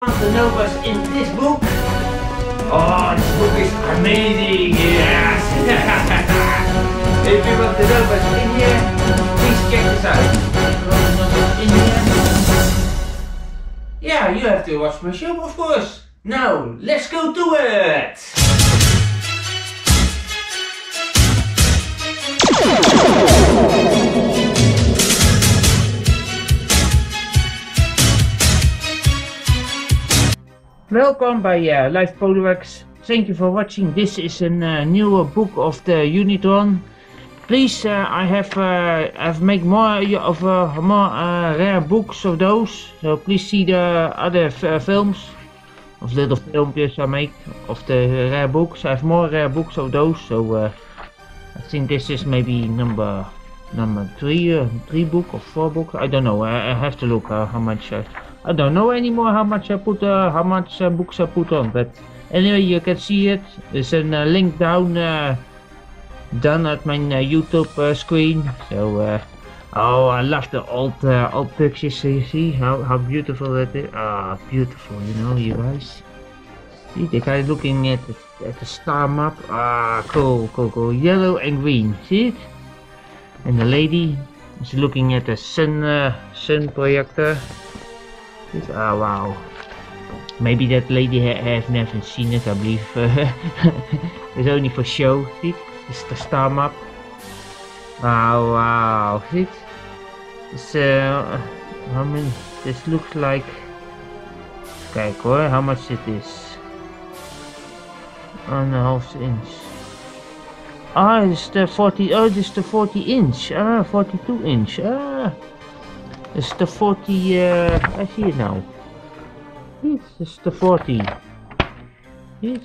Want to know what's in this book? Oh, this book is amazing, yes! If you want to know what's in here, please check this out. You want to know what's in here? Yeah, you have to watch my show, of course. Now, let's go to it! Welcome by Live Polarwax. Thank you for watching. This is a new book of the Unitron. Please, I have made more of more rare books of those. So please see the other films, of little films I make of the rare books. I have more rare books of those. So I think this is maybe number three book or 4 books. I don't know. I have to look how much. I don't know anymore how much books I put on, but anyway, you can see it. There's a link down at my YouTube screen. So oh, I love the old pictures. So you see how beautiful that is. Ah, beautiful, you know, you guys. See the guy looking at the star map. Ah, cool. Yellow and green. See it? And the lady is looking at the sun projector. Oh wow, maybe that lady have never seen it, I believe. It's only for show. See, it's the star map. Wow, see, it's how many? This looks like. Kijk hoor, how much it is? 1.5 inch. Ah, it's the 40. Oh, this is the 40 inch. Ah, 42 inch. Ah. It's the 40, I see it now. It's the 40. It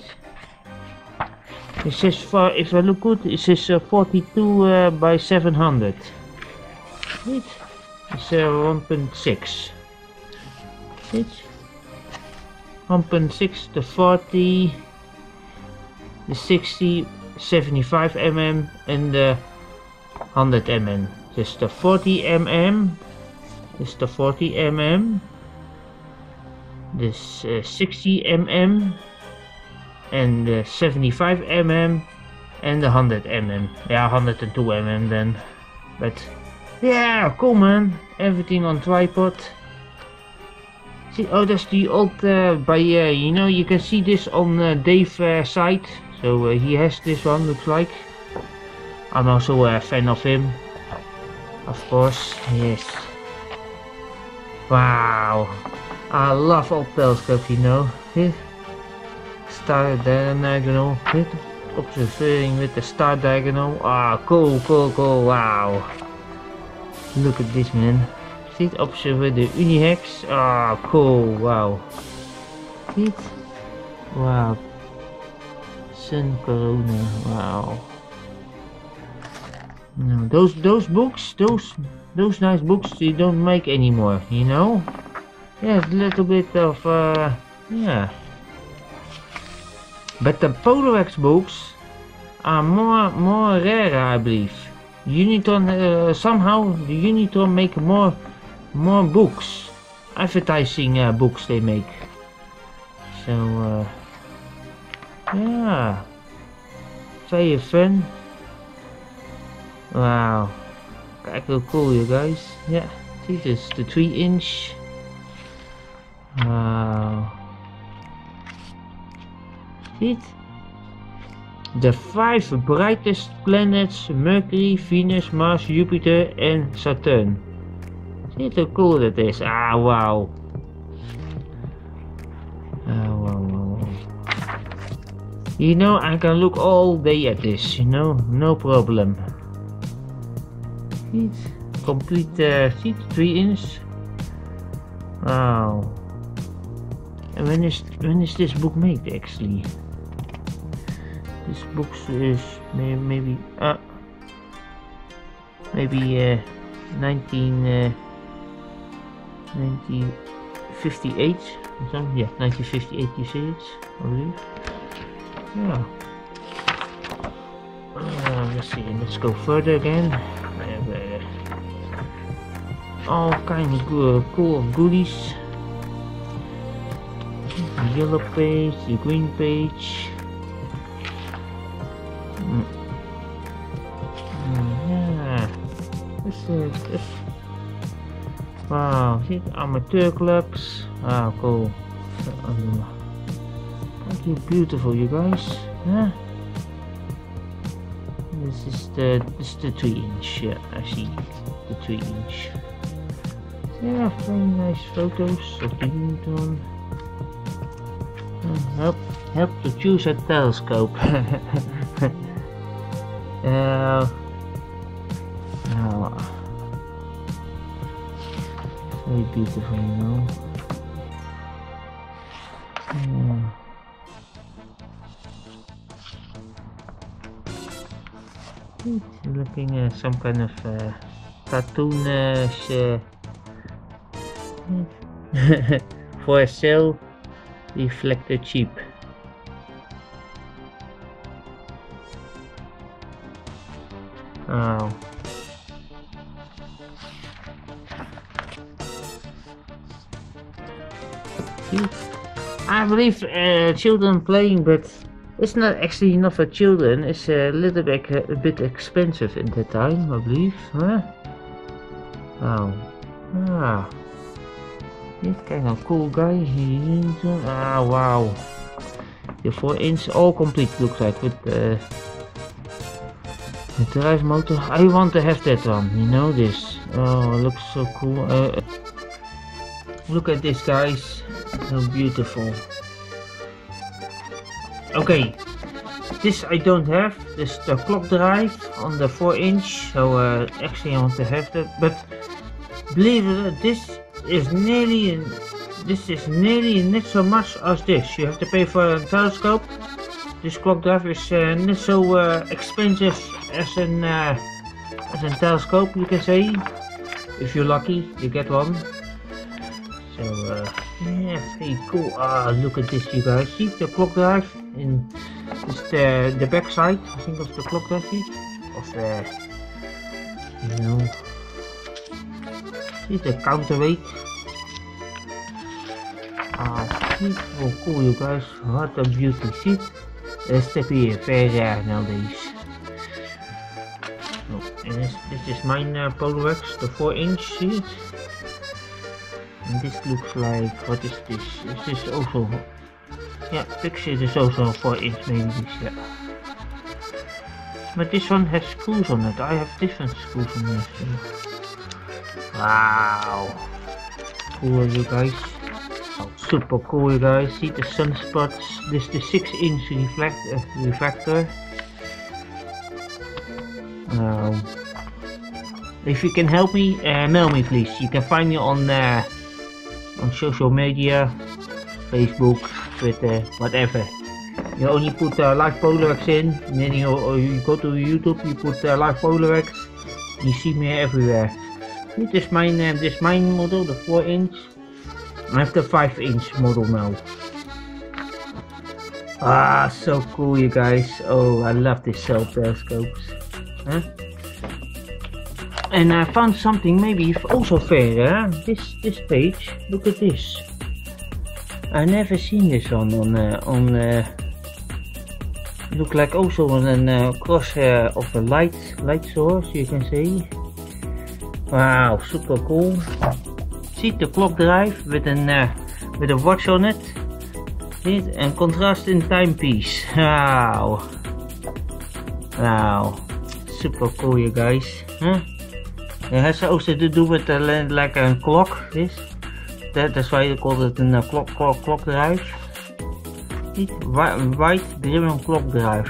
says, if I look good, it says 42 by 700. It's 1.6. It's 1.6, the 40, the 60, 75 mm, and the 100 mm. Just the 40 mm. This is the 40 mm, this 60 mm, and the 75 mm, and the 100 mm. Yeah, 102 mm then. But yeah, cool man. Everything on tripod. See, oh, that's the old you know, you can see this on Dave's site. So he has this one, looks like. I'm also a fan of him, of course. Yes. Wow, I love old telescopes, you know. Star diagonal, observing with the star diagonal. Ah, cool, wow. Look at this, man. See, observe with the Unihex. Ah, cool, wow. See, wow. Sun Corona, wow. No, those books, those nice books you don't make anymore, you know? Yeah, a little bit of, yeah. But the Polarwax books are more rare, I believe. Unitron, somehow the Unitron make more books. Advertising books they make. So, yeah. Very fun. Wow. Kijk hoe cool, you guys. Yeah, this is the 3 inch. Wow. See it? The 5 brightest planets: Mercury, Venus, Mars, Jupiter, and Saturn. See how cool that is? Ah, wow. Ah, wow. You know, I can look all day at this, you know, no problem. Complete seat, 3 inch. Wow. And when is this book made actually? This book is maybe 1958 or something. Yeah, 1958 you see it, I believe. Yeah. Let's see, let's go further again. All kinds of cool goodies. The yellow page, the green page. Yeah, this is wow. See, amateur clubs. Wow, cool. Thank you, beautiful, you guys. Yeah. This is the 3-inch. Yeah, I see the 3-inch. Yeah, very nice photos of the Unitron. Help to choose a telescope. Very beautiful, you know. It's looking at some kind of cartoonish for a cell reflector chip. Oh. I believe children playing, but it's not actually not for children. It's a little bit a bit expensive at that time, I believe. Huh? Oh. Ah. This kind of cool guy. Ah, wow. The 4-inch all complete looks like with the drive motor. I want to have that one. You know this. Oh, it looks so cool. Look at this, guys. So beautiful. Okay. This I don't have. This is the clock drive on the 4-inch. So actually I want to have that. But believe it or not, this is nearly not so much as this. You have to pay for a telescope. This clock drive is not so expensive as a telescope, you can say. If you're lucky, you get one. So yeah, very cool. Ah, look at this, you guys. See the clock drive in it's the back side, I think, of the clock drive. Of the, you know, see the counterweight. Ah, oh, cool, you guys. What a beauty. See, that's very rare nowadays. Oh, and this is mine Polarox, the 4-inch. See it? And this looks like, what is this? Is this also, yeah, picture is also 4-inch, maybe this, yeah. But this one has screws on it. I have different screws on this. So. Wow, cool, you guys. Oh, super cool, you guys. See the sunspots. This is the 6-inch refractor. If you can help me, mail me please. You can find me on social media, Facebook, Twitter, whatever. You only put live Polarox in, and then you go to YouTube, you put live Polarox, you see me everywhere. This is mine model, the 4-inch. I have the 5-inch model now. Ah, so cool, you guys. Oh, I love these cell telescopes. Huh? And I found something maybe also fair. This page. Look at this. I never seen this on look like also on a crosshair of a light source, you can see. Wow, super cool. See the clock drive with a watch on it. See it? And contrast in timepiece. Wow. Wow. Super cool, you guys. Huh? It has also to do with like a clock. That's why they call it a clock drive. White driven clock drive.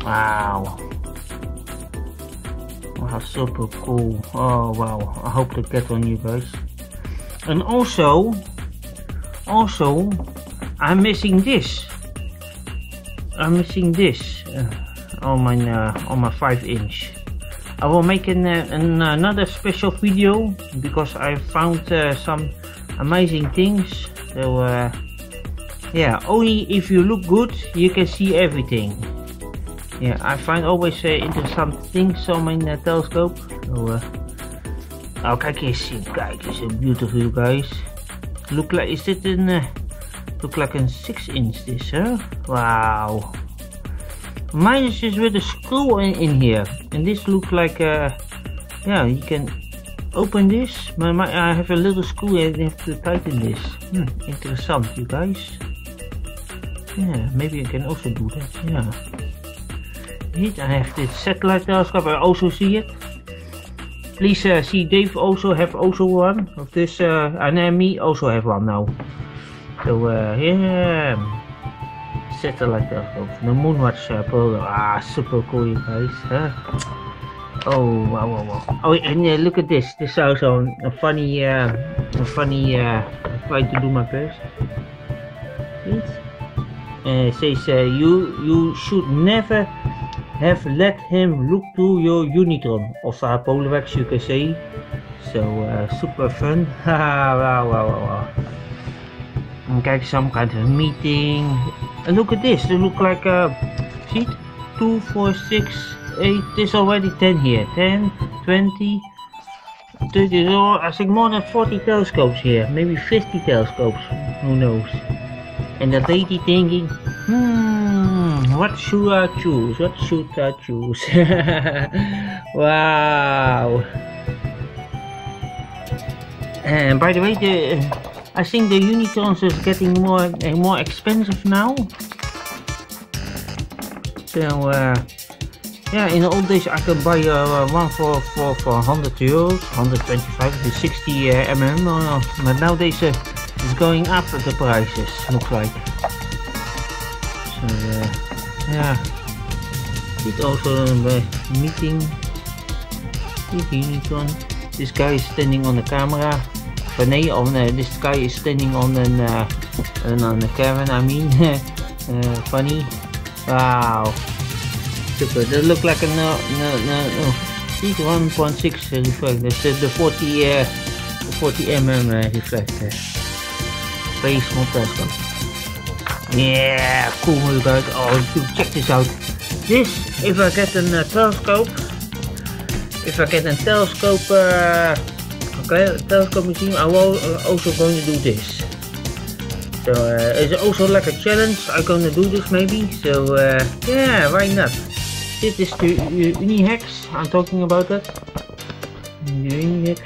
Wow. Wow, super cool. Oh wow, I hope to get one, you guys. And also I'm missing this. On my 5-inch. I will make another special video because I found some amazing things. So yeah, only if you look good you can see everything. Yeah, I find always interesting things on my telescope. So oh, kijk eens, kijk eens, beautiful, you guys. Look like, is it Look like a 6-inch this, huh? Wow. Mine is just with a screw in here, and this looks like yeah, you can open this. I have a little screw and I have to tighten this. Interessant, you guys. Yeah, maybe I can also do that. Yeah. Here I have this satellite telescope. I also see it. Please see Dave also have one of this, and me also have one now. So yeah, satellite telescope, the Moonwatch program. Ah, super cool, you guys. Huh? Oh wow, wow, wow. Oh, and look at this. This is also a funny, trying to do my best. It says you should never have let him look to your Unitron of Polarwax, you can say. So super fun. Wow, wow, wow. And kijk, some kind of meeting. And look at this. They look like see, 2, 4, 6, 8. There's already 10 here. 10, 20, 30. I think more than 40 telescopes here. Maybe 50 telescopes. Who knows? And the lady thinking, what should I choose? What should I choose? Wow. And by the way, I think the Unitrons is getting more expensive now. So yeah, in the old days I could buy one for 100 euros, 125 to 60 but nowadays it's going up the prices, looks like. So yeah, it's also a meeting with Unitron. This guy is standing on the camera. This guy is standing on the cabin, I mean. Funny. Wow. Super. That look like a no. 1.6 reflector. That's the 40 reflector. Very small telescope. Yeah, cool, you guys. Oh, check this out. This, if I get a telescope, telescope machine, I will also going to do this. So it's also like a challenge. I'm gonna do this maybe. So yeah, why not? This is the Unihex. I'm talking about that. Unihex.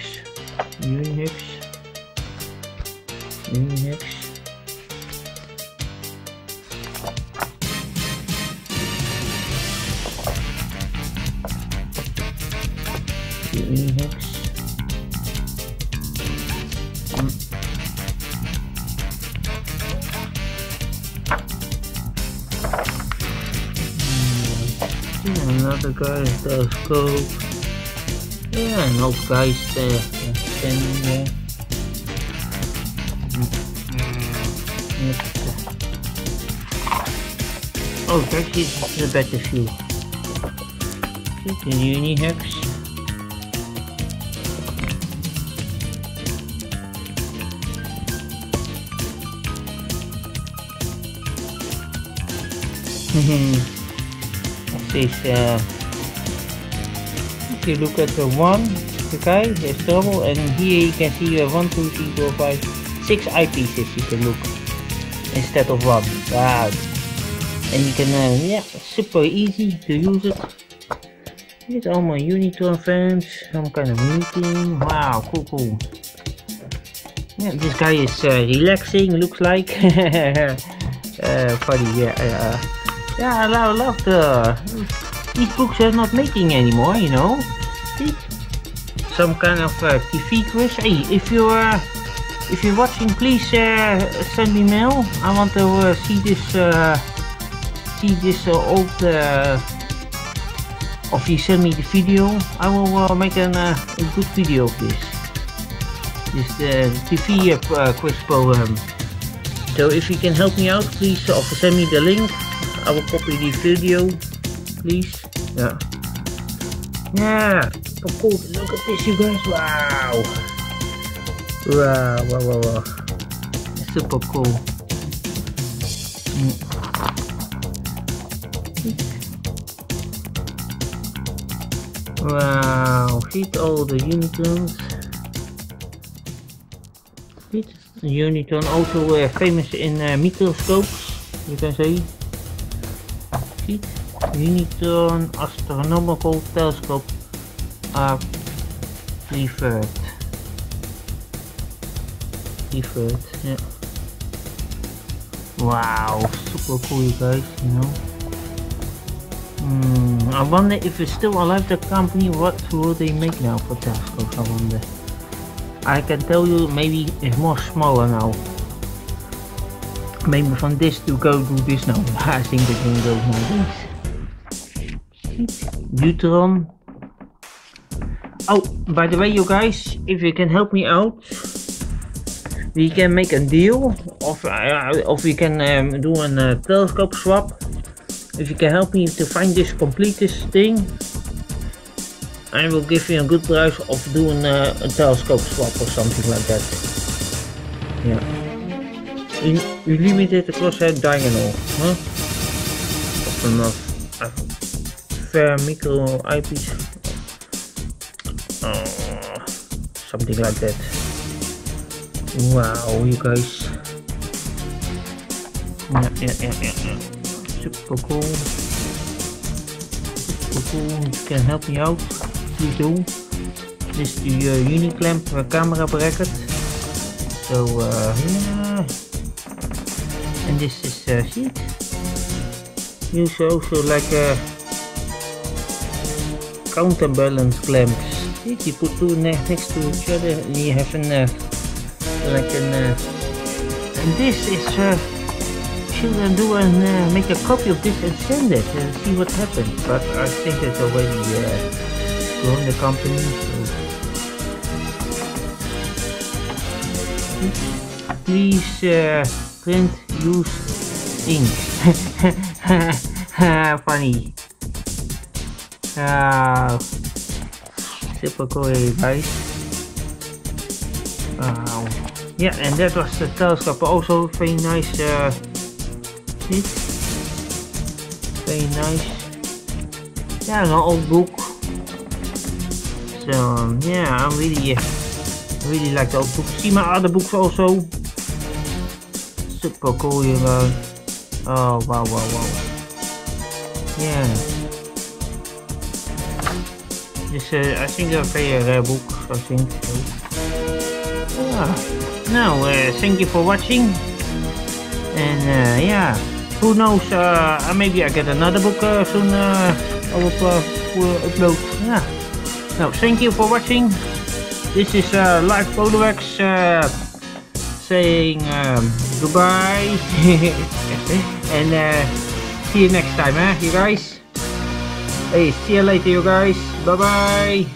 Another guy's telescope. Yeah, and old guys standing there. Oh, actually this is a better view. The Unihex. Says if you look at the one, the guy, there's trouble, and here you can see 1, 2, 3, 4, 5, 6 eyepieces you can look instead of one. Wow. And you can yeah, super easy to use it. It's all my Unitron fans, some kind of meeting. Wow, cool. Yeah, this guy is relaxing, looks like. Funny, yeah. Yeah, I love these books are not making anymore, you know. See? Some kind of TV quiz. Hey, if you're watching, please send me mail. I want to see this old. If you send me the video, I will make a good video of this. This TV quiz program. So if you can help me out, please, or send me the link. I will copy the video, please. Yeah. Yeah. So cool. Look at this, you guys. Wow. Wow. Super cool. Wow. See all the Unitrons. Unitron also famous in microscopes, you can say. See? Unitron astronomical telescope are preferred. Yeah. Wow, super cool, you guys, you know. I wonder if it's still alive, the company. What will they make now for telescopes, I wonder. I can tell you, maybe it's more smaller now. Maybe from this to go to this now. I think they can go nowadays. Neutron. Oh, by the way, you guys, if you can help me out, we can make a deal of we can do a telescope swap. If you can help me to complete this thing, I will give you a good price of doing a telescope swap or something like that. Yeah. You limited the crosshair diagonal, huh? Of enough. Fair micro eyepiece. Something like that. Wow, you guys. Yeah. Super cool. You can help me out. Please do. This is the Uniclamp camera bracket. So yeah. And this is see. Use also like counterbalance clamps. See, you put two next to each other, and you have an like an. And this is. Should do and make a copy of this and send it and see what happens, but I think it's already grown the company, so please print use ink. Funny. Super cool, guys. Yeah, and that was the telescope, also very nice. Very nice. Yeah, an old book. So yeah, I really like the old book. See my other books also. Super cool, you know. Oh wow. Yeah. This I think a very rare book. I think. So. Yeah. Now thank you for watching. And yeah. Who knows, maybe I get another book soon, I will upload. Yeah. Now, thank you for watching. This is Live Polovax saying goodbye. And see you next time, you guys. Hey, see you later, you guys. Bye bye.